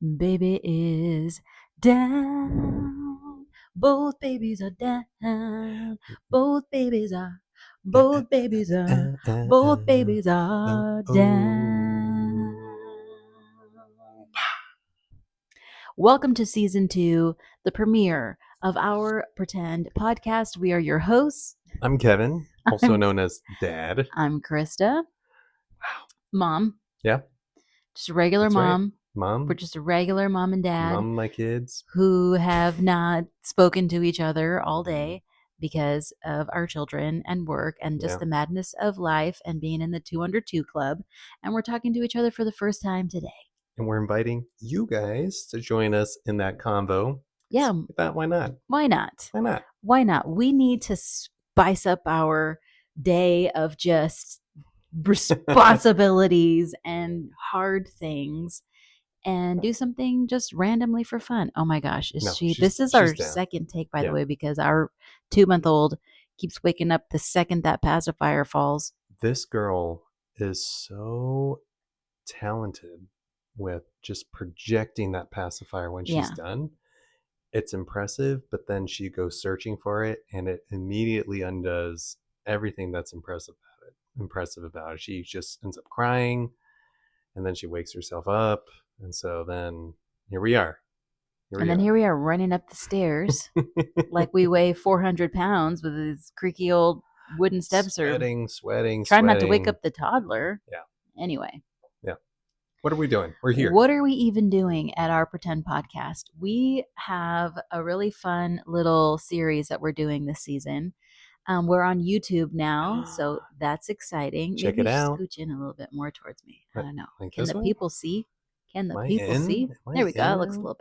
Baby is down. Both babies are down. Both babies are. Both babies are. Both babies are down. Welcome to season 2, the premiere of our Pretend podcast. We are your hosts. I'm Kevin, also I'm- known as Dad. I'm Krista. Mom. Yeah, Just a regular that's right. mom. Mom, We're just a regular mom and dad mom, my kids. who have not spoken to each other all day because of our children and work and just Yeah. the madness of life and being in the 2 under 2 club. And we're talking to each other for the first time today. And we're inviting you guys to join us in that convo. Yeah. Why not? Why not? Why not? Why not? We need to spice up our day of just responsibilities and hard things and do something just randomly for fun. Oh my gosh, this is our down. second take, by Yeah. the way, because our 2-month-old keeps waking up the second that pacifier falls. This girl is so talented with just projecting that pacifier when she's Yeah. done. It's impressive, but then she goes searching for it and it immediately undoes everything that's impressive about it. She just ends up crying and then she wakes herself up. And so then here we are. Here we are running up the stairs like we weigh 400 pounds with these creaky old wooden steps, sweating, trying not to wake up the toddler. Yeah. Anyway. Yeah. What are we doing? We're here. What are we even doing at our Pretend podcast? We have a really fun little series that we're doing this season. We're on YouTube now, so that's exciting. Check Maybe it out. Scooch in a little bit more towards me. I don't know. Like Can this the one? people see? Can the Am I people in? see? Am I There we go. It in looks a now? little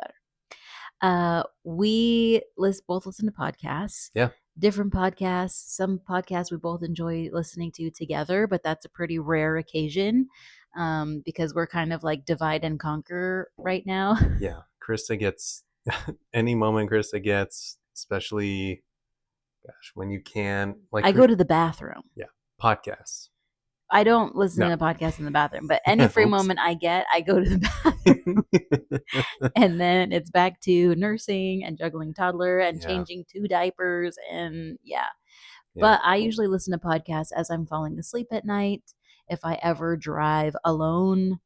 better. We both listen to podcasts. Yeah. Different podcasts. Some podcasts we both enjoy listening to together, but that's a pretty rare occasion because we're kind of like divide and conquer right now. Yeah. Krista gets any moment Krista gets, especially when you can. Like I go to the bathroom. Yeah. Podcasts. I don't listen to a podcast in the bathroom, but any free moment I get, I go to the bathroom. And then it's back to nursing and juggling toddler and changing 2 diapers and But I usually listen to podcasts as I'm falling asleep at night. If I ever drive alone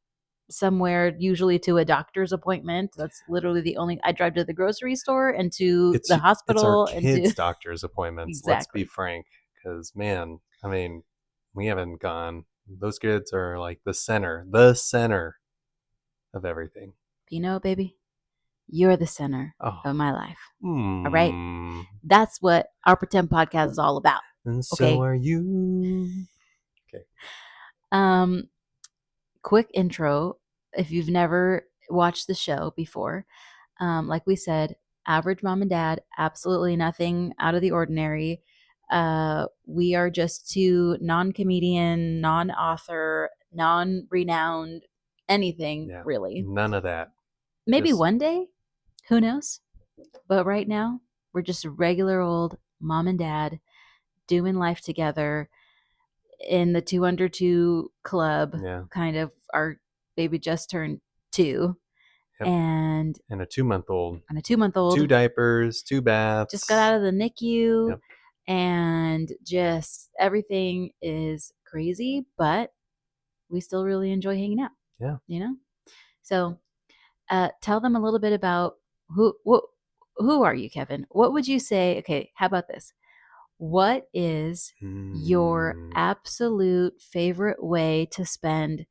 somewhere, usually to a doctor's appointment, that's literally the only. I drive to the grocery store and to the hospital. It's our kids' doctor's appointments. Exactly. Let's be frank, because man, I mean, we haven't gone. Those kids are like the center of everything. You know, baby, you're the center of my life. All right? That's what our Pretend podcast is all about. And so are you. Okay. Quick intro. If you've never watched the show before, like we said, average mom and dad, absolutely nothing out of the ordinary. We are just 2 non-comedian, non-author, non-renowned anything, really. None of that. Maybe one day, who knows? But right now, we're just a regular old mom and dad doing life together in the 2 under 2 club. Kind of, our baby just turned 2. Yep. And a 2-month-old. 2 diapers, 2 baths. Just got out of the NICU. Yep. And just everything is crazy, but we still really enjoy hanging out. Yeah. You know? So tell them a little bit about who are you, Kevin? What would you say? Okay, how about this? What is your absolute favorite way to spend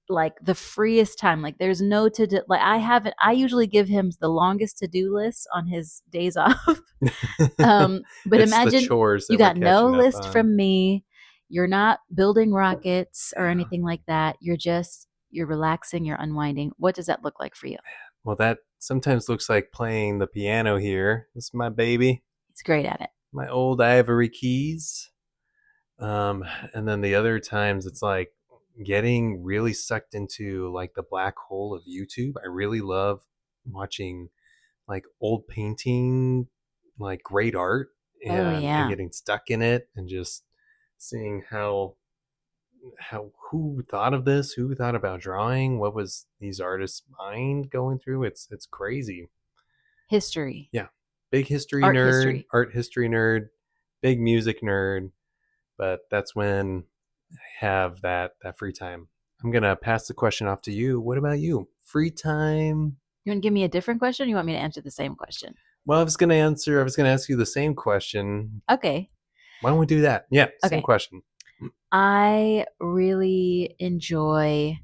like the freest time? Like there's no to-do. Like I usually give him the longest to-do list on his days off. But imagine you got no list from me. You're not building rockets or anything like that. You're relaxing, you're unwinding. What does that look like for you? Well, that sometimes looks like playing the piano here. This is my baby. He's great at it. My old ivory keys. And then the other times it's like getting really sucked into like the black hole of YouTube. I really love watching like old painting, like great art and getting stuck in it and just seeing how who thought of this? Who thought about drawing? What was these artists' mind going through? It's crazy. History. Yeah, big history Art nerd, history. art history nerd, big music nerd. But that's when I have that free time. I'm gonna pass the question off to you. What about you? Free time? You want to give me a different question, or you want me to answer the same question? Well, I was gonna ask you the same question. Okay. Why don't we do that? Yeah, same Okay. question. I really enjoy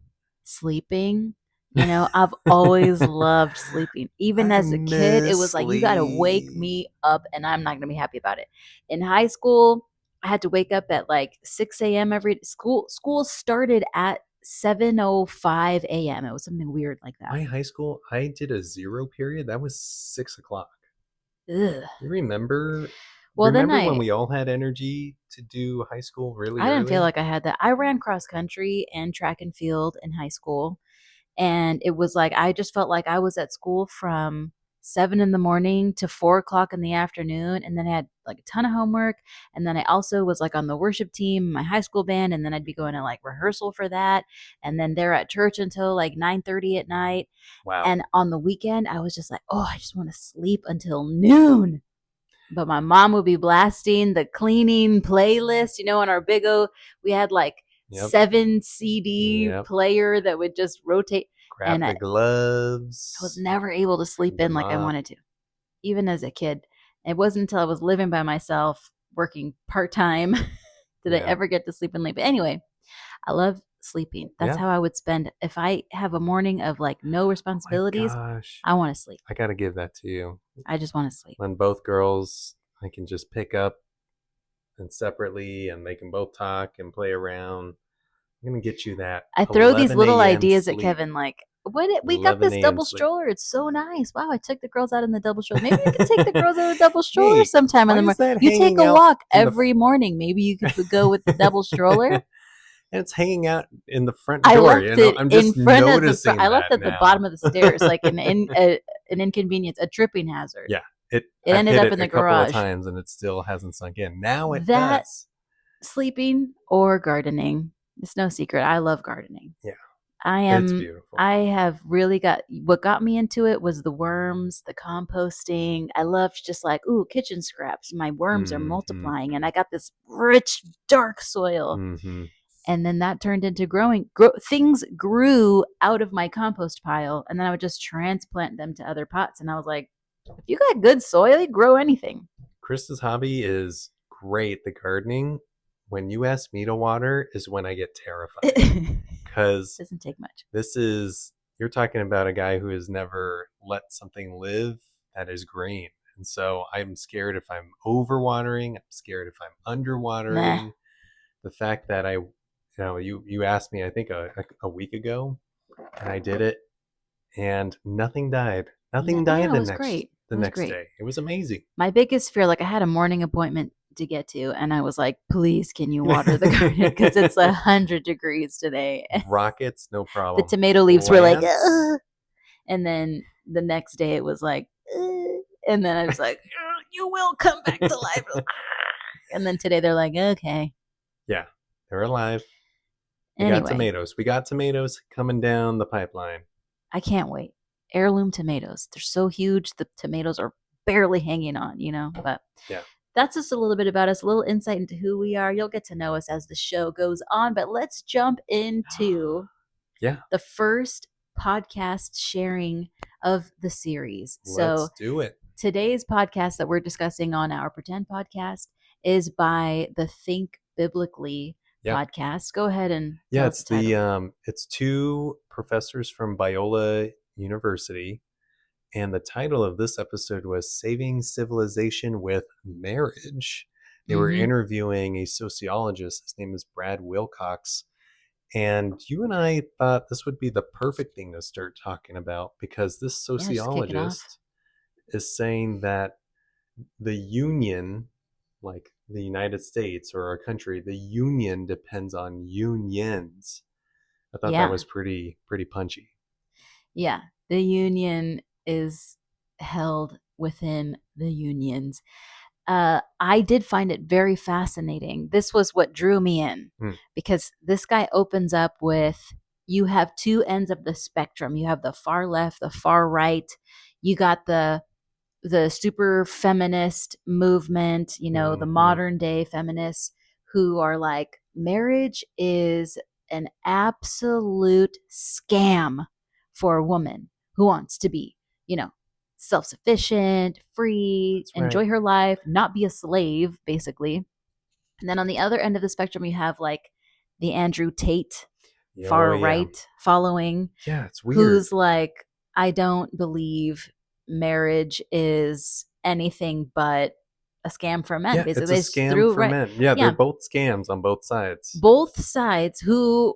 sleeping. You know, I've always loved sleeping. Even I as a kid, it miss was like, you got to wake sleep. me up and I'm not going to be happy about it. In high school, I had to wake up at like 6 a.m. every school started at 7:05 a.m. It was something weird like that. My high school, I did a 0 period. That was 6 o'clock. Ugh. You remember? Well, then Remember when we all had energy to do high school really I didn't feel early? like I had that. I ran cross country and track and field in high school. And it was like, I just felt like I was at school from 7 in the morning to 4 o'clock in the afternoon. And then I had like a ton of homework. And then I also was like on the worship team, my high school band. And then I'd be going to like rehearsal for that. And then they're at church until like 9:30 at night. Wow. And on the weekend, I was just like, oh, I just want to sleep until noon. But my mom would be blasting the cleaning playlist, on our big O. We had like Yep. 7 CD Yep. player that would just rotate. Grab the gloves. I was never able to sleep in like I wanted to, even as a kid. It wasn't until I was living by myself, working part time, did I ever get to sleep in late. But anyway, I love sleeping. That's how I would spend if I have a morning of like no responsibilities. Oh my gosh. I want to sleep. I got to give that to you. I just want to sleep. When both girls, I can just pick up and separately, and they can both talk and play around. I'm gonna get you that. I throw these little ideas sleep. at Kevin, like, we got this double stroller. It's so nice. Wow, I took the girls out in the double stroller. Maybe you can take the girls out of the double stroller sometime in the morning. You take a walk every morning. Maybe you could go with the double stroller. And it's hanging out in the front door. I left it I'm just in front of noticing I left it at the bottom of the stairs, like an inconvenience, a tripping hazard. Yeah, it ended up in the garage a couple of times, and it still hasn't sunk in. Now it does. Sleeping or gardening. It's no secret. I love gardening. Yeah. It's beautiful. I have really what got me into it was the worms, the composting. I loved just like, kitchen scraps. My worms are multiplying, and I got this rich, dark soil. Mm-hmm. And then that turned into growing. Things grew out of my compost pile, and then I would just transplant them to other pots. And I was like, if you got good soil, you grow anything. Krista's hobby is great. The gardening, when you ask me to water, is when I get terrified. Because doesn't take much. You're talking about a guy who has never let something live that is green. And so I'm scared if I'm overwatering. I'm scared if I'm underwatering. Nah. The fact that you asked me, I think a week ago, and I did it, and nothing died. Nothing died the next day. It was amazing. My biggest fear, like I had a morning appointment to get to, and I was like, please, can you water the garden? Because it's 100 degrees today. Rockets, no problem. The tomato leaves were like, ugh. And then the next day it was like, ugh. And then I was like, you will come back to life. And then today they're like, okay. Yeah, they're alive. We got tomatoes coming down the pipeline. I can't wait. Heirloom tomatoes. They're so huge. The tomatoes are barely hanging on, but yeah. That's just a little bit about us, a little insight into who we are. You'll get to know us as the show goes on, but let's jump into the first podcast sharing of the series. Let's do it. Today's podcast that we're discussing on our Pretend podcast is by the Think Biblically podcast. Go ahead and tell us the title. It's two professors from Biola University. And the title of this episode was Saving Civilization with Marriage. They were interviewing a sociologist. His name is Brad Wilcox. And you and I thought this would be the perfect thing to start talking about, because this sociologist is saying that the union, like the United States or our country, the union depends on unions. I thought that was pretty punchy. Yeah, the union is held within the unions. I did find it very fascinating. This was what drew me in Mm. because this guy opens up with you have two ends of the spectrum. You have the far left, the far right. You got the super feminist movement, you know, the Mm-hmm. modern day feminists who are like, marriage is an absolute scam for a woman who wants to be, you know, self sufficient, free, That's right. enjoy her life, not be a slave, basically. And then on the other end of the spectrum, you have like the Andrew Tate Oh far yeah. right following, Yeah, it's weird. who's like, I don't believe marriage is anything but a scam for men. Yeah, Basically, it's a they scam threw for right, men. Yeah, they're yeah, both scams on both sides. both sides who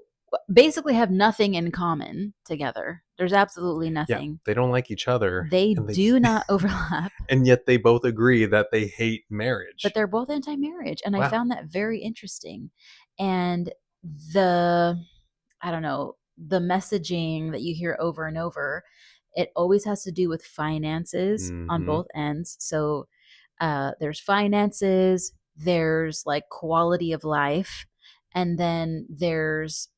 basically have nothing in common together. There's absolutely Yeah, nothing. they don't like each other, They and they do not overlap, and yet they both agree that they hate but marriage. they're both anti-marriage, and I Wow. found that very interesting. And the I don't know, the messaging that you hear over and over, it always has to do with finances on Mm-hmm. both ends. So there's finances, there's like quality of life, and then there's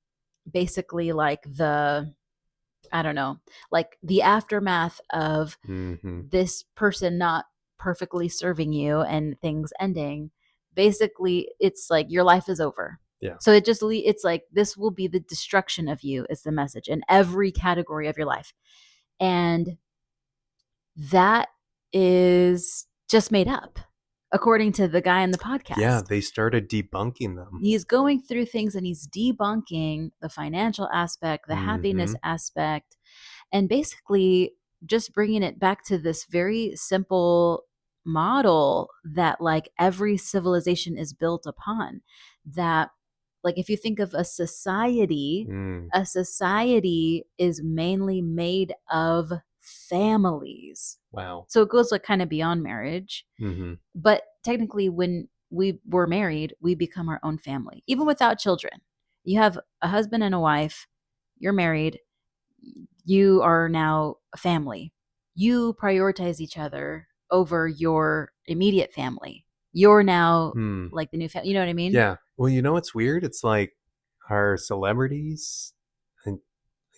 basically like I don't know, like the aftermath of Mm-hmm. this person not perfectly serving you and things ending. Basically, it's like your life is over. Yeah. So it's like this will be the destruction of you is the message in every category of your life. And that is just made up according to the guy in the Yeah, podcast. they started debunking them. He's going through things and he's debunking the financial aspect, the Mm-hmm. happiness aspect, and basically just bringing it back to this very simple model that like every civilization is built upon. That, like, if you think of Mm. a society is mainly made of families. Wow. So it goes like kind of beyond marriage, Mm-hmm. but technically, when we were married, we become our own family, even without children. You have a husband and a wife, you're married, you are now a family. You prioritize each other over your immediate family. You're now Hmm. like the new family. You know what I mean? Yeah. Well, you know what's weird? It's like our celebrities, and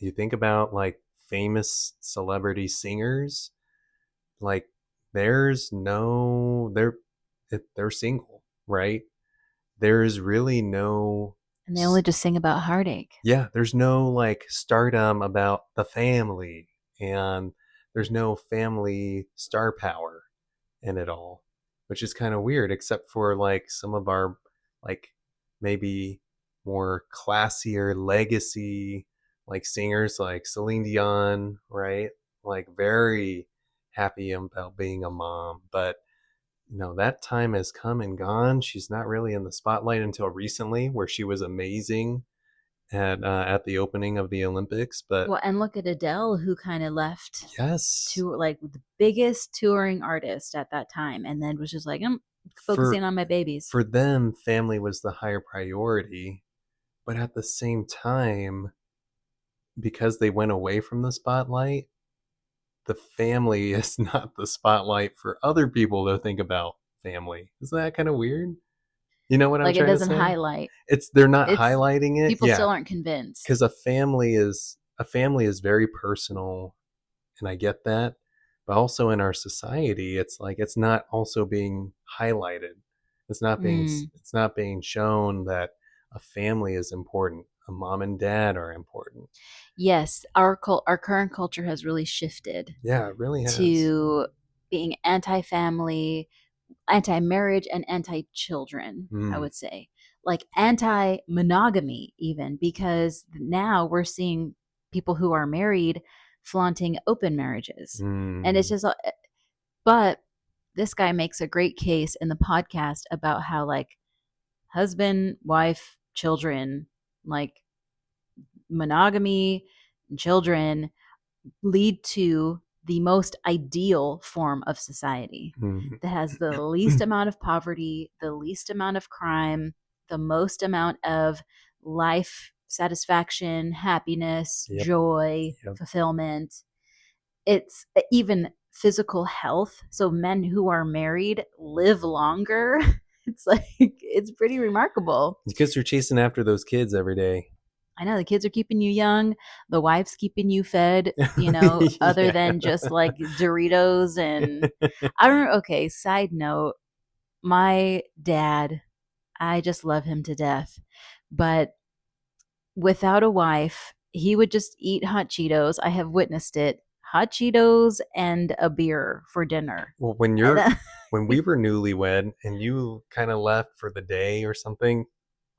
you think about like famous celebrity singers, like there's no they're single, right? There's really no And they only just sing about heartache. yeah, there's no like stardom about the family, and there's no family star power in it all, which is kind of weird, except for like some of our like maybe more classier legacy like singers like Celine Dion, right? Like very happy about being a mom, but that time has come and gone. She's not really in the spotlight until recently, where she was amazing at the opening of the Olympics. But Well, and look at Adele, who kind of left yes, to like the biggest touring artist at that time, and then was just like, I'm for focusing on my babies. for them, family was the higher priority. But at the same time, because they went away from the spotlight, the family is not the spotlight for other people to think about family. Isn't that kind of weird? You know what I'm Like it trying to doesn't say? highlight. They're not It's highlighting it. people Yeah, still aren't convinced. because a family is very personal, and I get that. But also in our society, it's like it's not also being highlighted. Mm. It's not being shown that a family is important. A mom and dad are important. Yes, our current culture has really shifted Yeah, it really has. to being anti-family, anti-marriage, and anti-children, I Mm, would say. Like anti-monogamy even, because now we're seeing people who are married flaunting open marriages. And it's mm, just but this guy makes a great case in the podcast about how like husband, wife, children, like monogamy, and children lead to the most ideal form of society mm. that has the least amount of poverty, the least amount of crime, the most amount of life satisfaction, happiness, Yep, joy, yep. fulfillment. it's even physical health. So men who are married live longer. It's like, it's pretty remarkable. Because you're chasing after those kids every day. I know the kids are keeping you young, the wife's keeping you fed, other than just like Doritos and I don't know. Okay, side note, my dad, I just love him to death. But without a wife, he would just eat hot Cheetos. I have witnessed it. Hot Cheetos and a beer for dinner. Well, when we were newlywed and you kind of left for the day or something,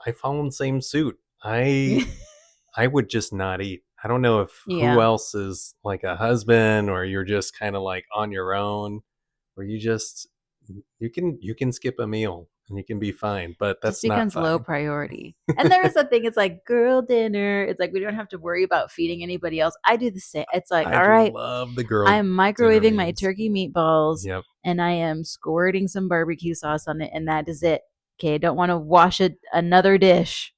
I followed the same suit. I would just not eat. I don't know if who Yeah. else is like a husband or you're just kind of like on your own, or you can skip a meal and you can be fine, but Just that's not becomes low fine. priority. And there's the thing, it's like girl dinner. It's like we don't have to worry about feeding anybody else. I do the same. It's like, I all right, love the girl I'm dinner microwaving my meals. turkey meatballs Yep. and I am squirting some barbecue sauce on it, and that is it. Okay, I don't want to wash another dish.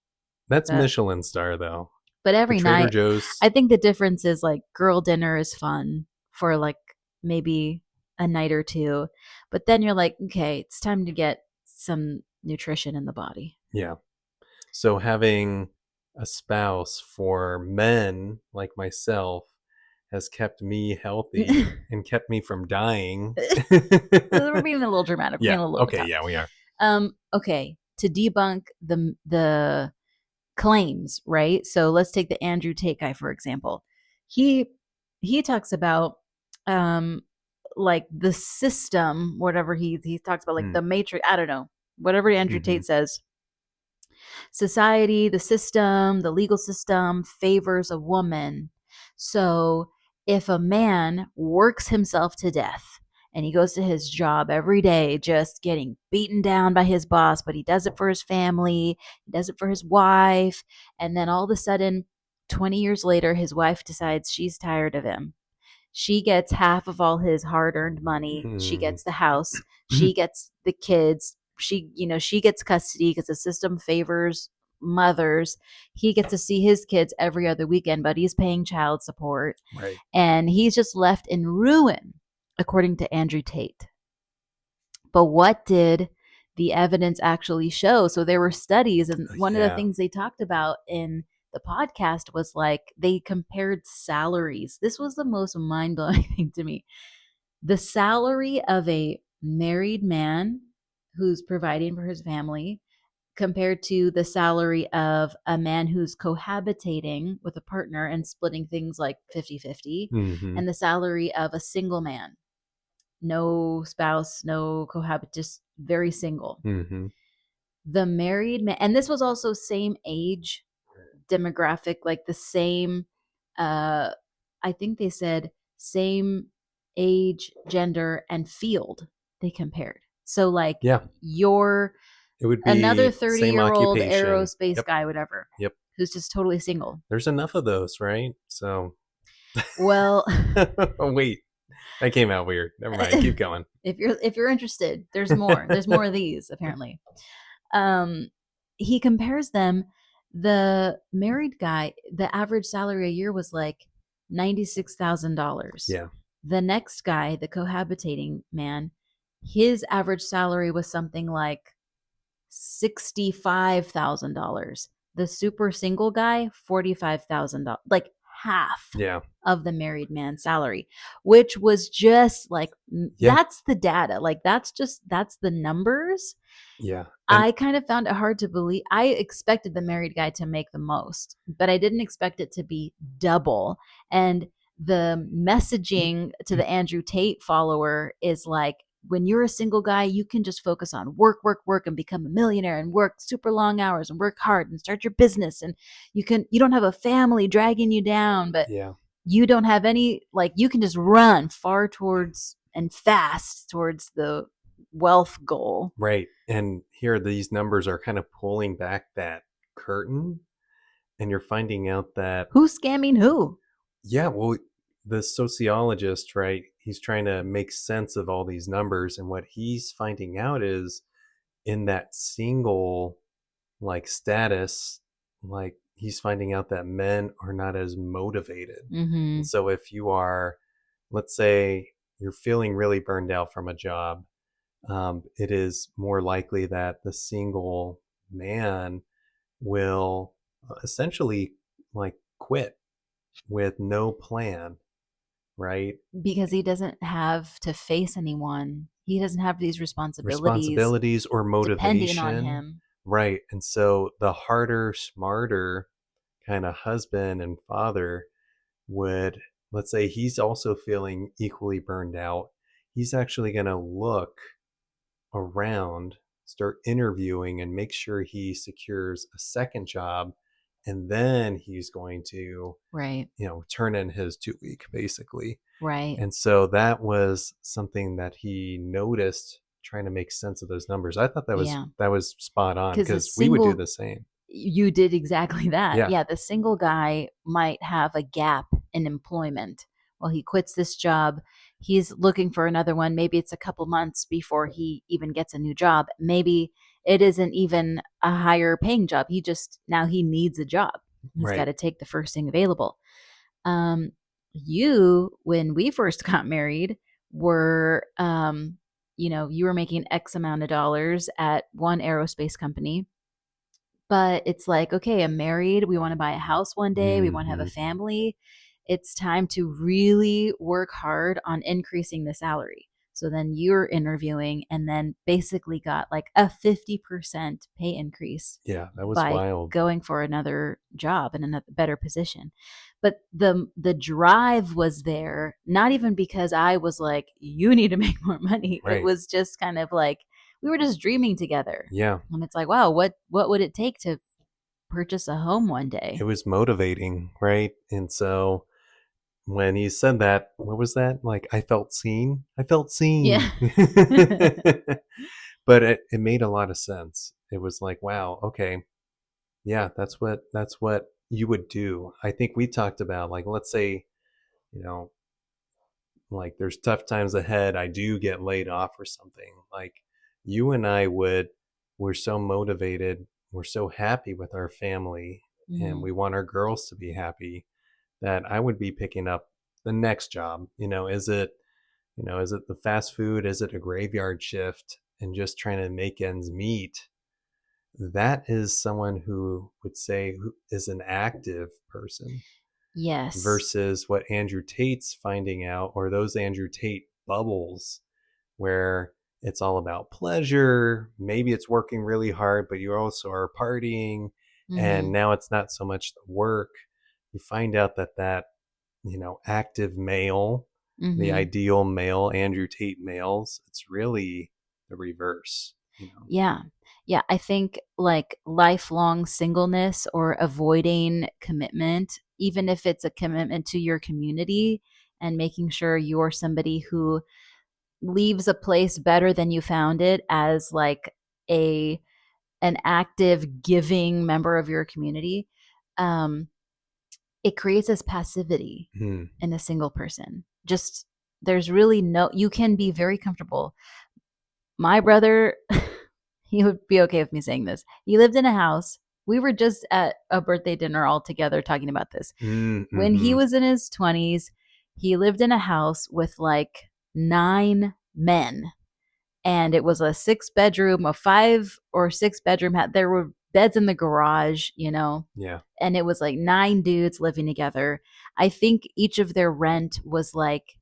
That's But, Michelin star though. but The every Trader night, Joe's. I think the difference is like girl dinner is fun for like maybe a night or two. But then you're like, okay, it's time to get some nutrition in the body. Yeah. So having a spouse for men like myself has kept me healthy and kept me from dying. We're being a little dramatic. We're Yeah. being a little bit Okay. tough. Yeah, we are. Okay, to debunk the claims, right? So let's take the Andrew Tate guy for example. He he talks about um like the system, whatever he talks about, like Mm. the matrix. I don't know, whatever Andrew Mm-hmm. Tate says. Society, the system, the legal system favors a woman. So if a man works himself to death and he goes to his job every day just getting beaten down by his boss, but he does it for his family, he does it for his wife, and then all of a sudden 20 years later his wife decides she's tired of him. She gets half of all his hard-earned money. She Mm. gets the house. She gets the kids. She gets custody because the system favors mothers. He gets to see his kids every other weekend, but he's paying child support. Right. And he's just left in ruin, according to Andrew Tate. But what did the evidence actually show? So there were studies, and one of the things they talked about in the podcast was like they compared salaries. This was the most mind blowing thing to me. The salary of a married man who's providing for his family compared to the salary of a man who's cohabitating with a partner and splitting things like 50-50, Mm-hmm. and the salary of a single man, no spouse, no cohabit, just very single. Mm-hmm. The married man, and this was also same age demographic, like the same, I think they said same age, gender, and field they compared. So like Yeah. you're It would another be same 30-year-old occupation. aerospace Yep. guy, whatever, Yep. who's just totally single. There's enough of those, right? So. Well, Oh, wait. That came out weird. Never mind. Keep going. if you're interested, there's more. There's more of these apparently. He compares them. The married guy, the average salary a year was like $96,000. Yeah. The next guy, the cohabitating man, his average salary was something like $65,000. The super single guy, $45,000. Like half Yeah. of the married man's salary, which was just like, Yeah. that's the data. Like that's the numbers. Yeah. I kind of found it hard to believe. I expected the married guy to make the most, but I didn't expect it to be double. And the messaging to the Andrew Tate follower is like, when you're a single guy, you can just focus on work, work, work, and become a millionaire and work super long hours and work hard and start your business. And you don't have a family dragging you down, but yeah. you don't have any, like, you can just run far towards and fast towards the wealth goal. Right. And here these numbers are kind of pulling back that curtain, and you're finding out that who's scamming who? Yeah, well, the sociologist, right? He's trying to make sense of all these numbers, and what he's finding out is in that single like status, like he's finding out that men are not as motivated. Mm-hmm. And so if you are let's say you're feeling really burned out from a job, it is more likely that the single man will essentially like quit with no plan, right? Because he doesn't have to face anyone. He doesn't have these responsibilities Responsibilities or depending on motivation, him. right? And so the harder, smarter kind of husband and father would, let's say he's also feeling equally burned out, he's actually going to look around, start interviewing, and make sure he secures a second job. And then he's going to, Right. turn in his 2 week basically. Right. And so that was something that he noticed trying to make sense of those numbers. I thought Yeah. that was spot on Because a because we would do single, the same. you did exactly that. Yeah. Yeah. The single guy might have a gap in employment. Well, he quits this job. He's looking for another one. Maybe it's a couple months before he even gets a new job. Maybe it isn't even a higher paying job. Now he needs a job. He's got Right. to take the first thing available. Um, you, when we first got married, were, you were making X amount of dollars at one aerospace company. But it's like, okay, I'm married. We want to buy a house one day. We want to have a Mm-hmm. family. It's time to really work hard on increasing the salary. So then you're interviewing and then basically got like a 50% pay increase Yeah, that was by wild. going for another job in another better position. But the drive was there, not even because I was like, you need to make more money. It Right. was just kind of like we were just dreaming together. Yeah. And it's like, wow, what would it take to purchase a home one It day? was motivating, right? And so when he said that, what was that? Like, I felt seen. I felt Yeah. seen. But it made a lot of sense. It was like, wow, okay, yeah, that's what you would do. I think we talked about, like, let's say, you know, like there's tough times ahead. I do get laid off or something. Like you and I we're so motivated. We're so happy with our family, and Mhm. we want our girls to be happy that I would be picking up the next job. Is it the fast food? Is it a graveyard shift? And just trying to make ends meet. That is someone who would say who is an active person Yes. versus what Andrew Tate's finding out, or those Andrew Tate bubbles where it's all about pleasure. Maybe it's working really hard, but you also are partying. And Mhm. now it's not so much the work. You find out that active male, the Mhm. ideal male, Andrew Tate males, it's really the reverse. Yeah. Yeah, I think like lifelong singleness or avoiding commitment, even if it's a commitment to your community and making sure you're somebody who leaves a place better than you found it as like a an active giving member of your community. um it creates this passivity Hmm. in a single person. Just there's really no, you can be very comfortable. My brother, he would be okay with me saying this. He lived in a house. We were just at a birthday dinner all together talking about this. When he Mm-hmm. was in his 20s, he lived in a house with like 9 men, and it was a 6 bedroom, a 5 or 6 bedroom. There were beds in the garage, Yeah. and it was like 9 dudes living together. I think each of their rent was like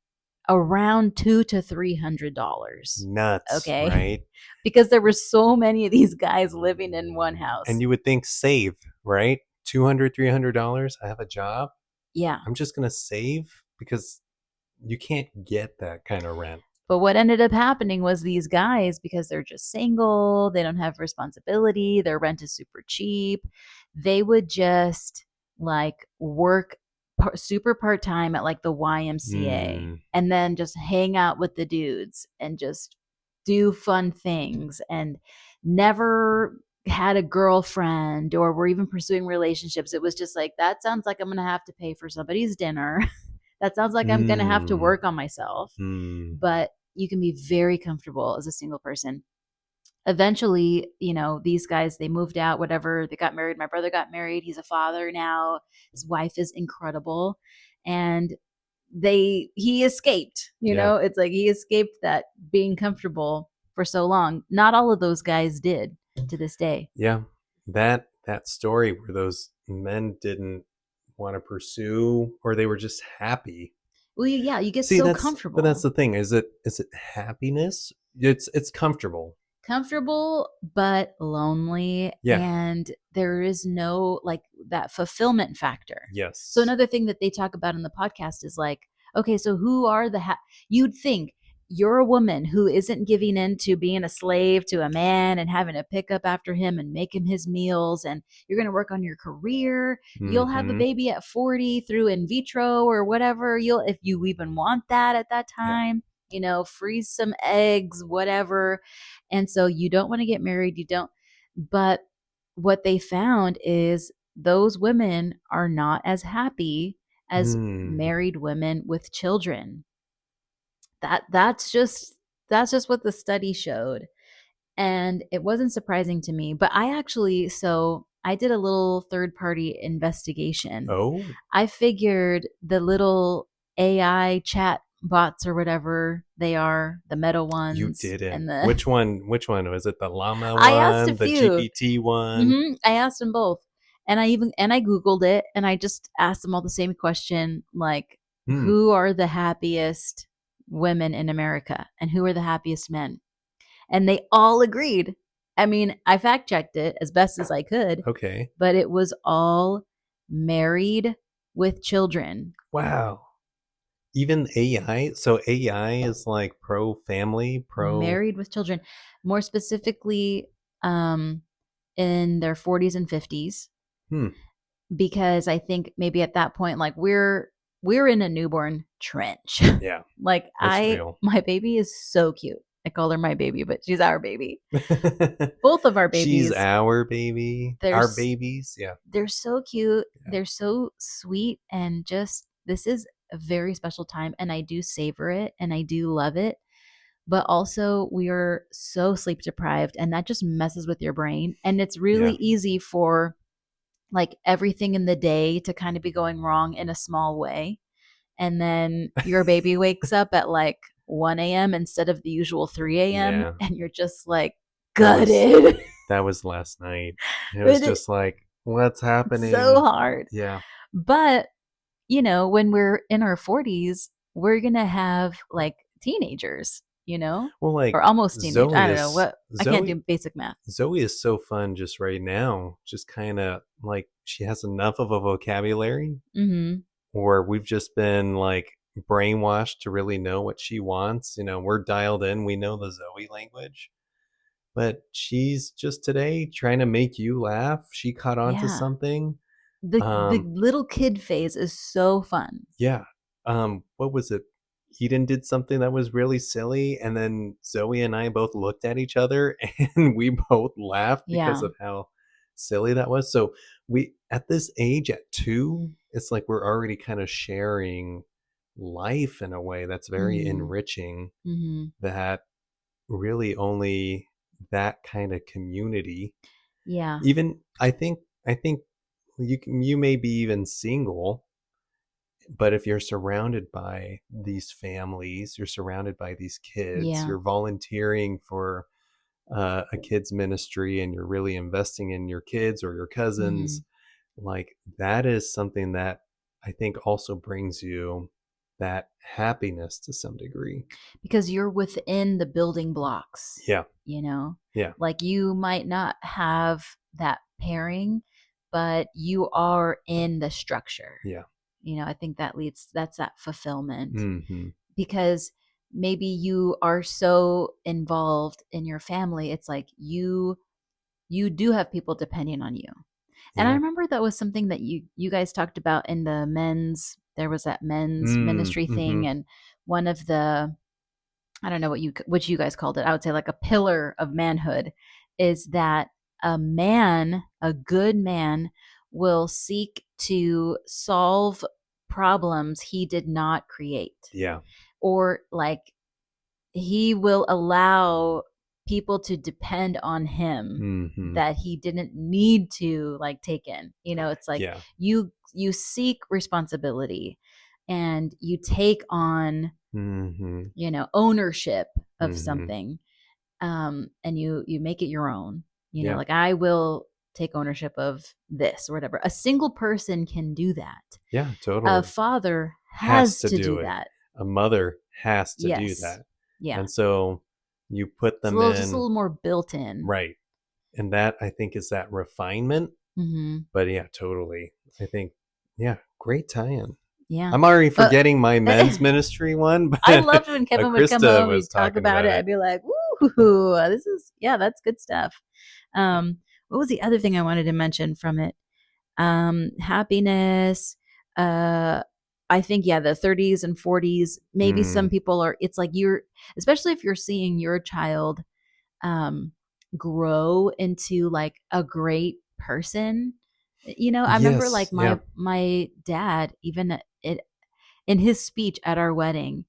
around $200 to $300. Nuts, Okay. right? Because there were so many of these guys living in one And house. you would think save, right? 200, $300. I have a job. Yeah. I'm just going to save because you can't get that kind of rent. But what ended up happening was these guys, because they're just single, they don't have responsibility, their rent is super cheap, they would just like work super part time at like the YMCA Mm, and then just hang out with the dudes and just do fun things and never had a girlfriend or were even pursuing relationships. It was just like, that sounds like I'm going to have to pay for somebody's dinner. That sounds like I'm going to have to mm, work on myself. mm. But you can be very comfortable as a single person. Eventually, these guys, they moved out, whatever, they got married. My brother got married. He's a father now. His wife is incredible. And he escaped, Yeah. it's like he escaped that being comfortable for so long. Not all of those guys did to this day. Yeah. That story where those men didn't want to pursue, or they were just happy. Well, yeah, you get See, so but that's comfortable. the thing. Is it happiness? It's comfortable. Comfortable but lonely, Yeah. and there is no like that fulfillment factor. So Yes. another thing that they talk about in the podcast is like, okay, so who are you'd think you're a woman who isn't giving in to being a slave to a man and having to pick up after him and make him his meals, and you're going to work on your career. You'll have a Mm-hmm. baby at 40 through in vitro or whatever, you'll, if you even want that at that Yeah. time, freeze some eggs, whatever. And so you don't want to get married, you don't. But what they found is those women are not as happy as Mm. married women with children. That's just what the study showed. And it wasn't surprising to me, but I did a little third party investigation. Oh, I figured the little AI chat bots or whatever they are, the meta you ones didn't. and the Which one was it? The llama I asked a one, the few. GPT one? I asked them both. And I googled it, and I just asked them all the same question, like, Hmm. who are the happiest women in America and who are the happiest men? And they all agreed. I mean, I fact checked it as best as I could, Okay. but it was all married with children. Wow. Even AI. So AI is like pro family, pro. Married with children. More specifically, um, in their 40s and 50s, Hmm. because I think maybe at that point, like we're in a newborn trench. Yeah, Like it's real. my baby is so cute. I call her my baby, but she's our baby. Both of our She's babies, our baby. they're Our babies. Yeah. they're so cute. Yeah. They're so sweet, and just this is a very special time, and I do savor it and I do love it. But also, we are so sleep deprived, and that just messes with your brain, and it's really Yeah. easy for like everything in the day to kind of be going wrong in a small way. And then your baby wakes up at like 1 a.m. instead of the usual 3 a.m. Yeah. and you're just like That was gutted. that was last night. It was But just like, what's it's so happening? hard. Yeah. But, when we're in our 40s, we're going to have like teenagers, Well, or like almost teenage. Zoe I don't know is what. I can't Zoe do basic math. Zoe is so fun just right now. Just kind of like she has enough of a vocabulary, Mm-hmm. or we've just been like brainwashed to really know what she wants. We're dialed in. We know the Zoe language. But she's just today trying to make you laugh. She caught on to Yeah. something. The Um, little kid phase is so fun. yeah. What was it? Eden did something that was really silly, and then Zoe and I both looked at each other and we both laughed because Yeah. of how silly that was. So we at this age at 2, it's like we're already kind of sharing life in a way that's very Mm-hmm. enriching, Mm-hmm. that really only that kind of community. Yeah. Even I think you may be even single, but if you're surrounded by these families, you're surrounded by these kids, Yeah. you're volunteering for a kids ministry, and you're really investing in your kids or your Mm-hmm. cousins, like that is something that I think also brings you that happiness to some degree. Because you're within the building blocks, Yeah. you know? Yeah. Like you might not have that pairing, but you are in the structure. Yeah. I think that's that fulfillment, Hmm. because maybe you are so involved in your family. It's like you do have people depending on you. And I Yeah. remember that was something that you guys talked about in the men's, there was that men's ministry Mm-hmm. thing, and one of the, I don't know what you guys called it. I would say like a pillar of manhood is that a good man will seek to solve problems he did not create, Yeah. or like he will allow people to depend on him Hmm. that he didn't need to like take in. It's like Yeah. you seek responsibility. and you take on, Mm-hmm. ownership of Mm-hmm. something, and you make it your own. Yeah. Like, I will take ownership of this or whatever. A single person can do that. Yeah, A totally. father Has has to to do do it. that. A mother has to do Yes. that. Yeah. And so you put It's them just a in, little more built in. right. And that, I think, is that refinement. Mm-hmm. But yeah, totally. I think, yeah, great tie-in. Yeah. I'm already Uh, forgetting my men's ministry one, I but loved when Kevin would come Krista home, was he'd talk talking about about it. it. I'd be like, "Woo, that's good stuff." Um, what was the other thing I wanted to mention from it? Happiness. Uh, I think, yeah, the 30s and 40s. Maybe some Mm, people are. It's like especially if you're seeing your child um, grow into like a great person. I remember yes, like yeah. my dad, even it in his speech at our wedding,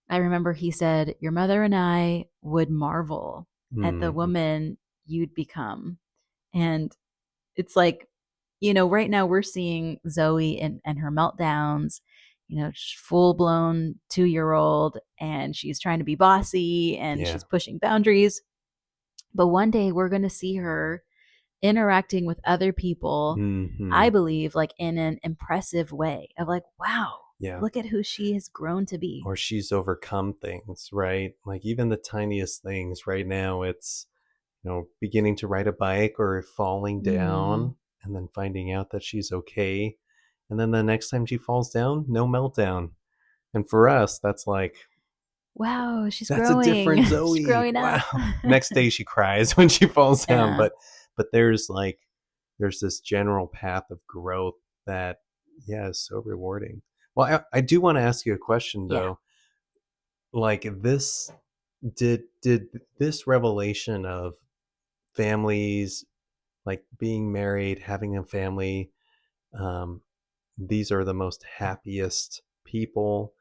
I remember he said, "Your mother and I would marvel at the Mm, woman you'd become." And it's like, right now we're seeing Zoe and her meltdowns, full blown 2-year old, and she's trying to be bossy and yeah. she's pushing boundaries. But one day we're going to see her interacting with other people, Mm-hmm. I believe, like in an impressive way of like, wow, Yeah. look at who she has grown to be. Or she's overcome things, right? Like even the tiniest things right now, it's, beginning to ride a bike or falling Mm-hmm. down and then finding out that she's okay. And then the next time she falls down, no meltdown. And for us, that's like, Wow, she's that's a growing. different She's Zoe. growing up. Wow. Next day she cries when she falls down. Yeah. But there's this general path of growth that, yeah, is so rewarding. Well, I do want to ask you a question Yeah. though. Like this, did this revelation of families, like being married, having a family, um, these are the most happiest people.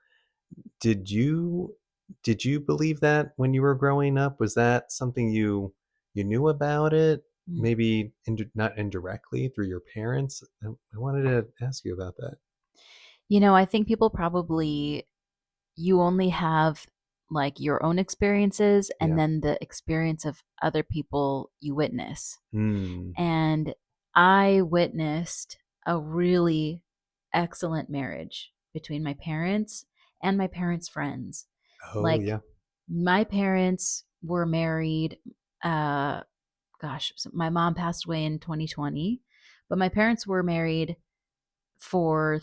Did you did you believe that when you were growing up? Was that something you knew about it? Mm. Maybe not indirectly through your parents. I wanted to ask you about that. I think people probably, you only have like your own experiences and Yeah. then the experience of other people you witness. Hmm. And I witnessed a really excellent marriage between my parents and my parents' friends. Oh Like, yeah. my parents were married, so my mom passed away in 2020, but my parents were married for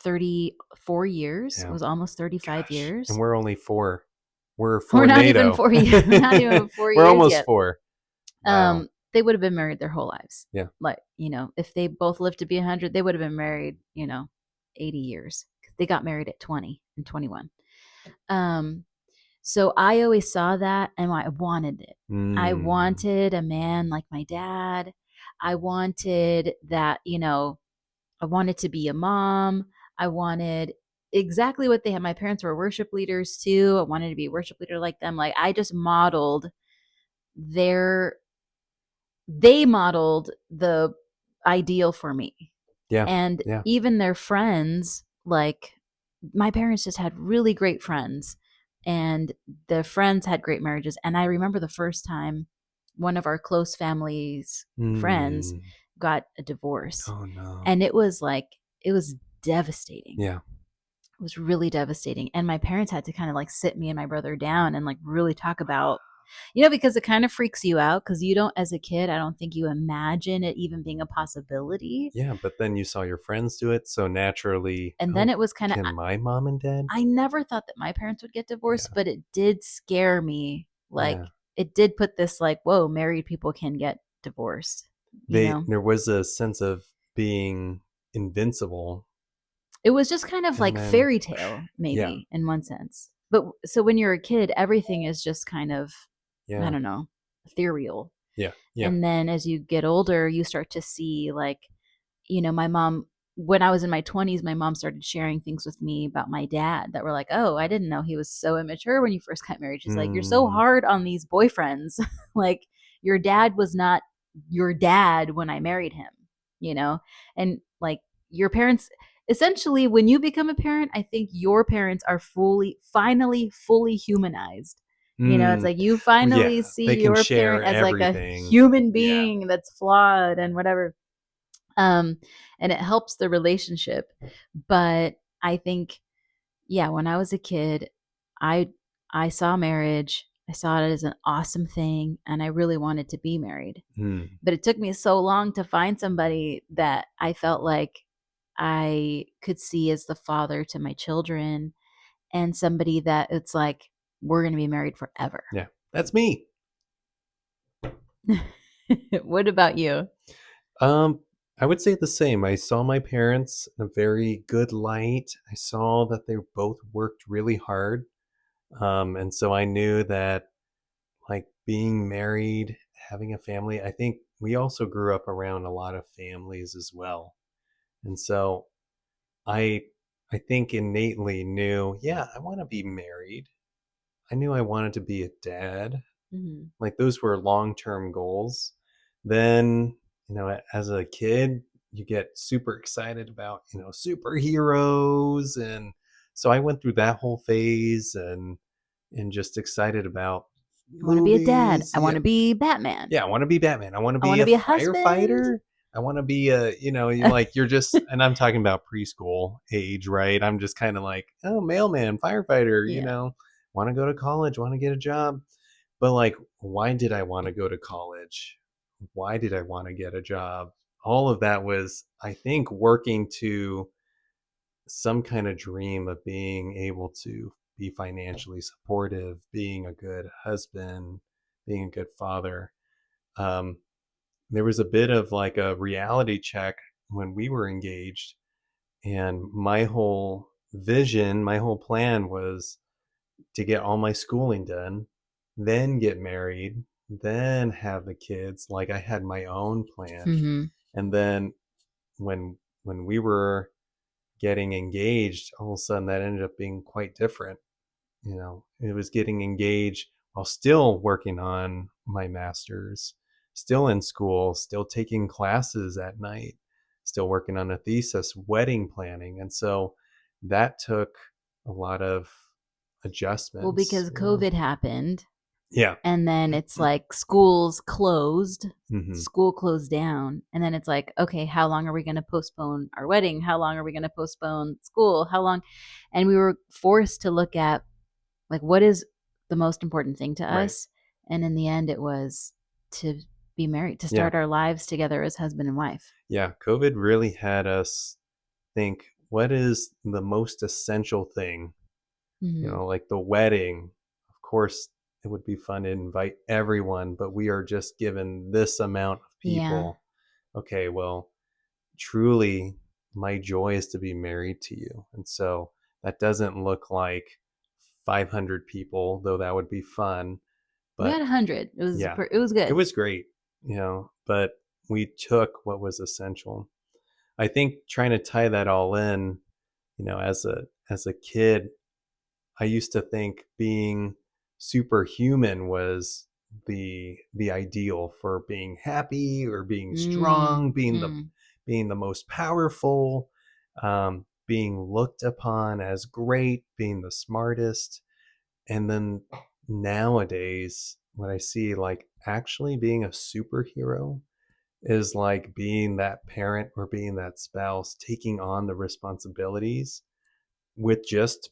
34 years. It Yeah. was almost 35 Gosh. And years. we're only four. We're We're for not even NATO. 4 years. We're not even four We're years almost yet. four. Wow. They would have been married their whole lives. Yeah. Like, if they both lived to be 100, they would have been married, 80 years. They got married at 20 and 21. Um, so I always saw that and I wanted it. I Mm. wanted a man like my dad. I wanted that, I wanted to be a mom. I wanted exactly what they had. My parents were worship leaders too. I wanted to be a worship leader like them. Like, I just modeled their they modeled the ideal for me. Yeah. And Yeah. even their friends, like, my parents just had really great friends, and the friends had great marriages. And I remember the first time one of our close family's friends Mm. got a divorce. Oh no. And it was devastating. Yeah. It was really devastating. And my parents had to kind of like sit me and my brother down and like really talk about, because it kind of freaks you out because you don't, as a kid, I don't think you imagine it even being a possibility. Yeah, but then you saw your friends do it, so naturally, And then oh, it was kind of, can my mom and dad? I never thought that my parents would get divorced, Yeah. but it did scare me. Like, Yeah. it did put this like, whoa, married people can get divorced, you know? There was a sense of being invincible, It was just kind of and like then fairy tale, yeah. maybe in one sense. But so when you're a kid, everything is just kind of, I Yeah. don't know, ethereal. Yeah. Yeah. And then as you get older, you start to see, like, my mom, when I was in my 20s, my mom started sharing things with me about my dad that were like, oh, I didn't know he was so immature when you first got married. She's like, you're so Mm. hard on these boyfriends. Like, your dad was not your dad when I married him, you know? And like, your parents, essentially, when you become a parent, I think your parents are finally fully humanized. It's Mm, like you finally yeah, they see can your share parent as like a everything. human Yeah. being that's flawed and whatever. Um, and it helps the relationship. But I think, yeah, when I was a kid, I I saw marriage. I saw it as an awesome thing, and I really wanted to be married. Mm, But it took me so long to find somebody that I felt like I could see as the father to my children, and somebody that it's like we're going to be married forever. yeah, that's me. What about you? Um, I would say the same. I saw my parents in a very good light. I saw that they both worked really hard. And so I knew that, like, being married, having a family, I think we also grew up around a lot of families as well. And so I I think innately knew, yeah, I want to be married. I knew I wanted to be a dad. Mm-hmm. Like, those were long-term goals. Then, as a kid, you get super excited about, superheroes, and so I went through that whole phase, and just excited about I want to be a dad. movies. I want Yeah, to be Batman. yeah, I want to be Batman. I want to I be want to a be a husband. firefighter. I want to be you're just, and I'm talking about preschool age, right? I'm just kind of like, oh, mailman, firefighter, Yeah. want to go to college, want to get a job. But, like, why did I want to go to college? Why did I want to get a job? All of that was, I think, working to some kind of dream of being able to be financially supportive, being a good husband, being a good father. Um, there was a bit of like a reality check when we were engaged, and my whole vision, my whole plan was to get all my schooling done, then get married, then have the kids. Like, I had my own plan. Mm-hmm. And then when we were getting engaged, all of a sudden that ended up being quite different. It was getting engaged while still working on my master's, still in school, still taking classes at night, still working on a thesis, wedding planning. And so that took a lot of Well, adjustments. because COVID happened, Yeah. and then it's like schools closed, Hmm. school closed down, and then it's like, okay, how long are we going to postpone our wedding? How long are we going to postpone school? How long? And we were forced to look at like what is the most important thing to Right. us, and in the end it was to be married, to Yeah. start our lives together as husband and wife. Yeah. COVID really had us think, what is the most essential thing? Mm-hmm. Like the wedding. Of course, it would be fun to invite everyone, but we are just given this amount of Yeah. people. Okay, well, truly, my joy is to be married to you. And so that doesn't look like 500 people, though that would be fun. We had But 100. yeah, It was it good. was great, but we took what was essential. I think trying to tie that all in, as a kid, I used to think being superhuman was the ideal for being happy or being Mm, strong, mm. being the most powerful, being looked upon as great, being the smartest. And then nowadays, what I see, like, actually being a superhero is like being that parent or being that spouse, taking on the responsibilities with just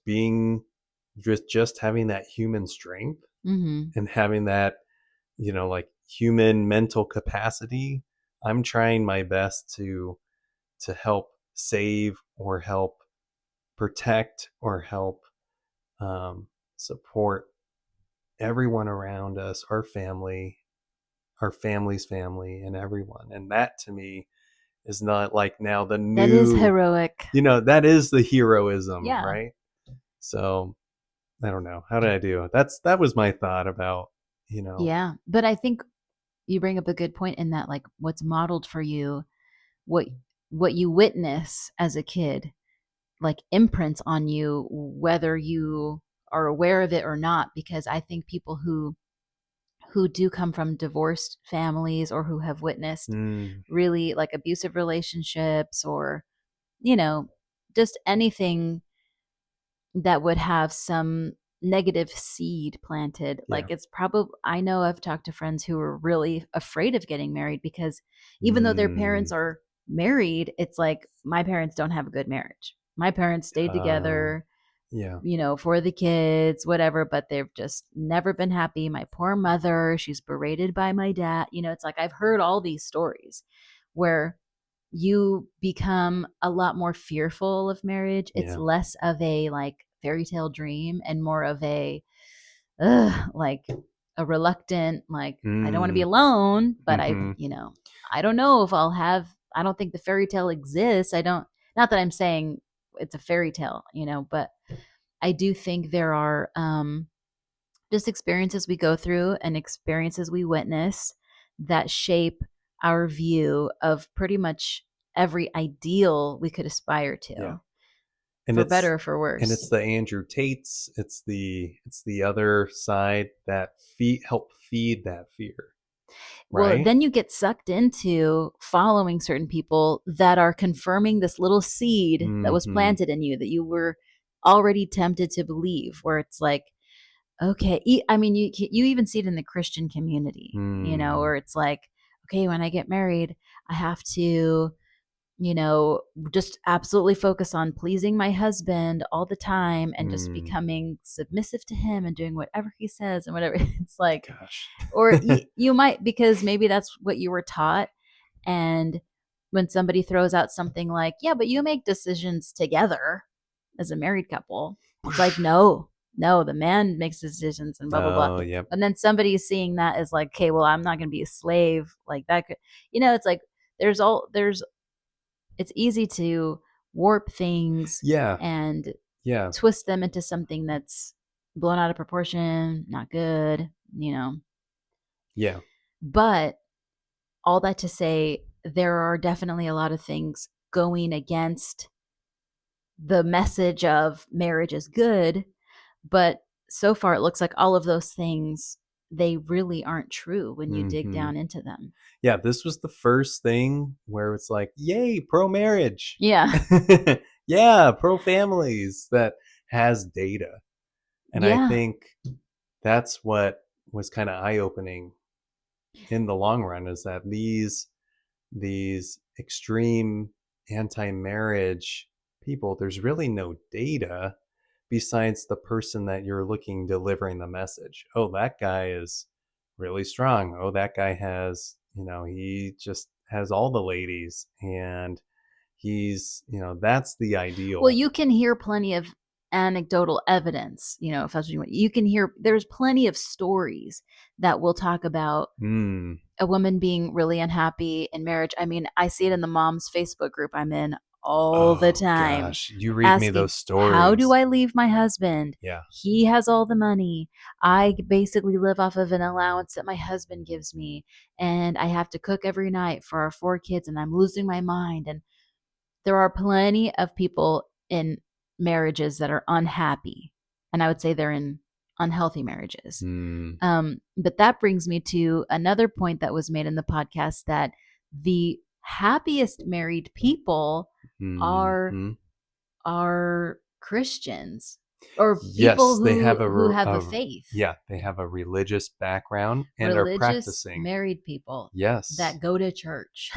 having that human strength Hmm. and having that, like, human mental capacity. I'm trying my best to help save or help protect or help, um, support everyone around us, our family, our family's family, and everyone. And that, to me, is not like now the That is new, heroic. that is the heroism, Yeah. right? So I don't know. How did I do? That was my thought about, you know. Yeah. But I think you bring up a good point in that like what's modeled for you, what what you witness as a kid, like imprints on you whether you are aware of it or not, because I think people who do come from divorced families or who have witnessed Mm, really like abusive relationships or just anything that would have some negative seed planted. Yeah. Like it's probably, I know I've talked to friends who are really afraid of getting married because even though their parents are married, it's like my parents don't have a good marriage. My parents stayed together, Yeah. for the kids, whatever, but they've just never been happy. My poor mother, she's berated by my dad. It's like I've heard all these stories where you become a lot more fearful of marriage. It's Yeah. less of a like fairy tale dream and more of a like a reluctant, like I don't want to be alone, but I don't know if I'll have, I don't think the fairy tale exists. I don't, not that I'm saying it's a fairy tale, but I do think there are just experiences we go through and experiences we witness that shape our view of pretty much every ideal we could aspire to. Yeah. And for better or for worse. And it's the Andrew Tates, it's the other side that help feed that fear. Right? Well, then you get sucked into following certain people that are confirming this little seed that was planted in you that you were already tempted to believe, where it's like, okay, I mean, you even see it in the Christian community, where it's like, okay, when I get married, I have to, just absolutely focus on pleasing my husband all the time and just becoming submissive to him and doing whatever he says and whatever. It's like, gosh. or you might, because maybe that's what you were taught. And when somebody throws out something like, yeah, but you make decisions together as a married couple, it's like, no, the man makes decisions and blah, blah, blah. Yep. And then somebody seeing that is like, okay, well, I'm not going to be a slave. Like that could, it's like, it's easy to warp things and twist them into something that's blown out of proportion, not good, Yeah. But all that to say, there are definitely a lot of things going against the message of marriage is good, but so far it looks like all of those things, they really aren't true when you dig down into them. Yeah, this was the first thing where it's like, yay, pro-marriage. Yeah. Yeah, pro-families that has data. And I think that's what was kind of eye-opening in the long run, is that these extreme anti-marriage people, there's really no data besides the person that you're delivering the message. Oh, that guy is really strong. Oh, that guy has, he just has all the ladies, and he's, that's the ideal. Well, you can hear plenty of anecdotal evidence, if that's what you want. You can hear, there's plenty of stories that will talk about a woman being really unhappy in marriage. I mean, I see it in the mom's Facebook group I'm in all the time. Gosh, you read me those stories. How do I leave my husband? Yeah. He has all the money. I basically live off of an allowance that my husband gives me, and I have to cook every night for our 4 kids, and I'm losing my mind. And there are plenty of people in marriages that are unhappy, and I would say they're in unhealthy marriages. But that brings me to another point that was made in the podcast, that the happiest married people are Christians, or people who have a faith. Yeah, they have a religious background and are practicing. Married people, yes, that go to church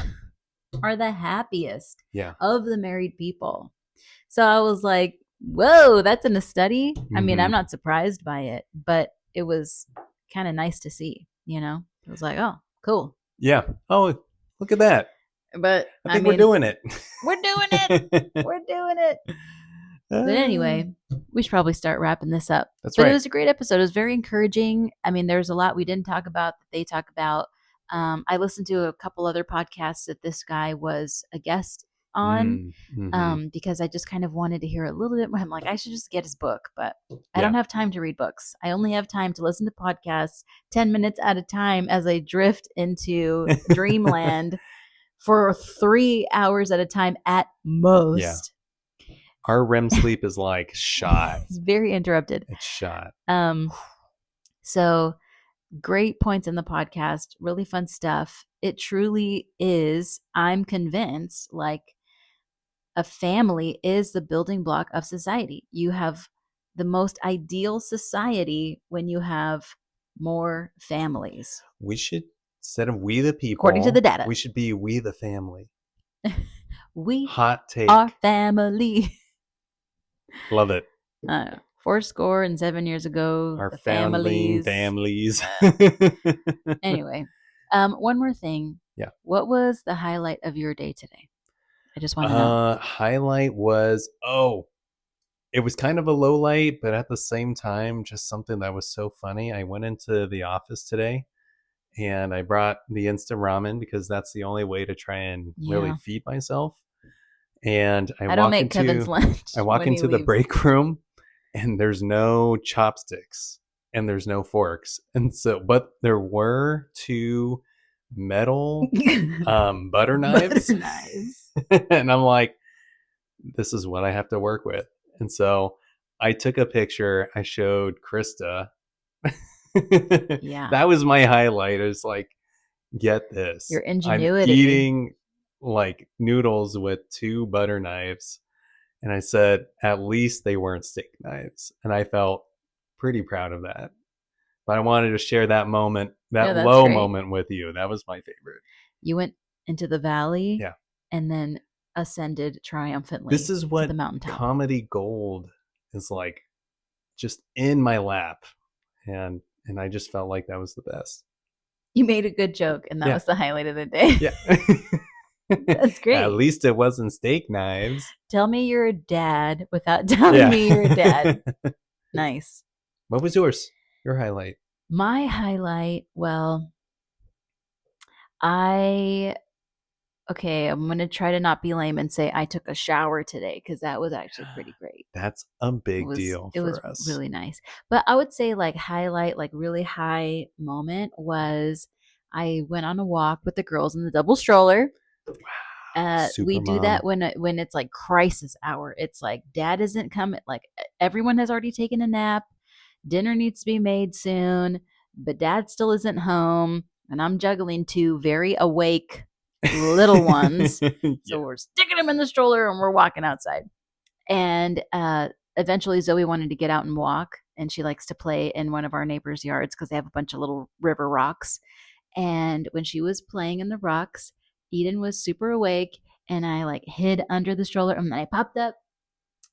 are the happiest of the married people. So I was like, whoa, that's in a study. I mean, I'm not surprised by it, but it was kind of nice to see, It was like, oh, cool. Yeah. Oh, look at that. But I think we're doing it. We're doing it. We're doing it. But anyway, we should probably start wrapping this up. That's right. But it was a great episode. It was very encouraging. I mean, there's a lot we didn't talk about that they talk about. I listened to a couple other podcasts that this guy was a guest on, because I just kind of wanted to hear a little bit more. I'm like, I should just get his book, but I don't have time to read books. I only have time to listen to podcasts 10 minutes at a time as I drift into dreamland for 3 hours at a time at most. Yeah. Our REM sleep is like shot. It's very interrupted. It's shot. So great points in the podcast, really fun stuff. It truly is, I'm convinced, like a family is the building block of society. You have the most ideal society when you have more families. We should, instead of we the According to the people, data. we should be we the family. We Hot take. are family. Love it. 7 years ago, Our the founding families. families. Anyway, one more thing. Yeah. What was the highlight of your day today? I just want to know. Highlight was, it was kind of a low light, but at the same time, just something that was so funny. I went into the office today and I brought the instant ramen because that's the only way to try and really feed myself. And I don't make Kevin's lunch. I walk into the break room and there's no chopsticks and there's no forks. And so, but there were 2 metal butter knives. And I'm like, this is what I have to work with. And so I took a picture. I showed Krista. Yeah. That was my highlight. It's like, get this. Your ingenuity. I'm eating like noodles with 2 butter knives. And I said, at least they weren't steak knives. And I felt pretty proud of that. But I wanted to share that moment, that low great. Moment with you. That was my favorite. You went into the valley, yeah, and then ascended triumphantly. This is what to the mountaintop. Comedy gold is like, just in my lap, and I just felt like that was the best. You made a good joke, and that was the highlight of the day. Yeah. That's great. At least it wasn't steak knives. Tell me you're a dad without telling me you're a dad. Nice. What was yours? Your highlight? My highlight, well, I'm going to try to not be lame and say I took a shower today because that was actually pretty great. That's a big deal for us. It was really nice. But I would say like highlight, like really high moment was I went on a walk with the girls in the double stroller. Wow, we do that when it's like crisis hour. It's like dad isn't coming, like everyone has already taken a nap. Dinner needs to be made soon, but dad still isn't home. And I'm juggling 2 very awake little ones. So we're sticking them in the stroller and we're walking outside. And eventually Zoe wanted to get out and walk. And she likes to play in one of our neighbors' yards because they have a bunch of little river rocks. And when she was playing in the rocks, Eden was super awake. And I like hid under the stroller. And then I popped up.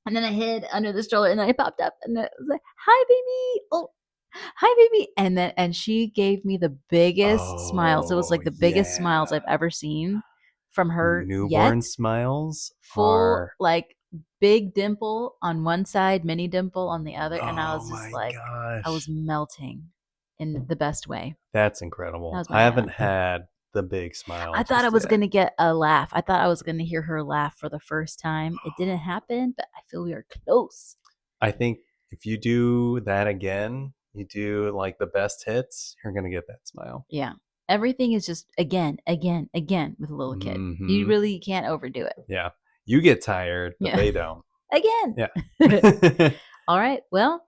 And then I hid under the stroller, and then I popped up, and it was like, "Hi, baby! Oh, hi, baby!" And she gave me the biggest smiles. It was like the biggest smiles I've ever seen from her. Newborn smiles, full like big dimple on one side, mini dimple on the other, and I was just like, gosh. I was melting in the best way. That's incredible. I haven't had the big smile. I thought I was going to get a laugh. I thought I was going to hear her laugh for the first time. It didn't happen, but I feel we are close. I think if you do that again, you do like the best hits, you're going to get that smile. Yeah. Everything is just again with a little kid. Mm-hmm. You really can't overdo it. Yeah. You get tired, but they don't. Again. Yeah. All right. Well,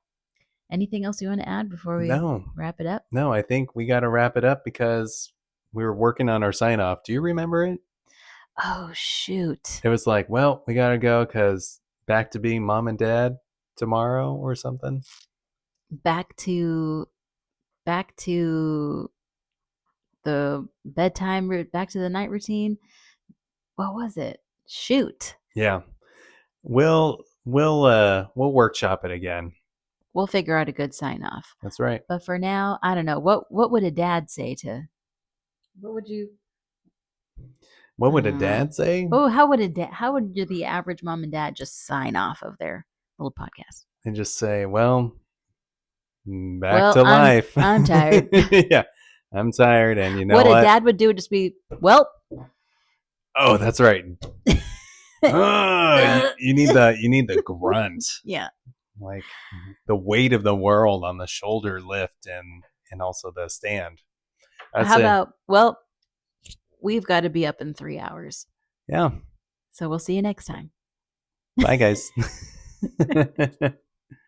anything else you want to add before we wrap it up? No, I think we got to wrap it up because we were working on our sign off. Do you remember it? Oh, shoot. It was like, well, we got to go because back to being mom and dad tomorrow or something. Back to the bedtime, back to the night routine. What was it? Shoot. Yeah. We'll workshop it again. We'll figure out a good sign off. That's right. But for now, I don't know. What would a dad say to... What would a dad say? Oh, how would the average mom and dad just sign off of their little podcast? And just say, well, back to life. I'm tired. Yeah, I'm tired. And you know what a dad would do would just be, well. Oh, that's right. You need the grunt. Yeah. Like the weight of the world on the shoulder lift and also the stand. How about, well, we've got to be up in 3 hours. Yeah. So we'll see you next time. Bye, guys.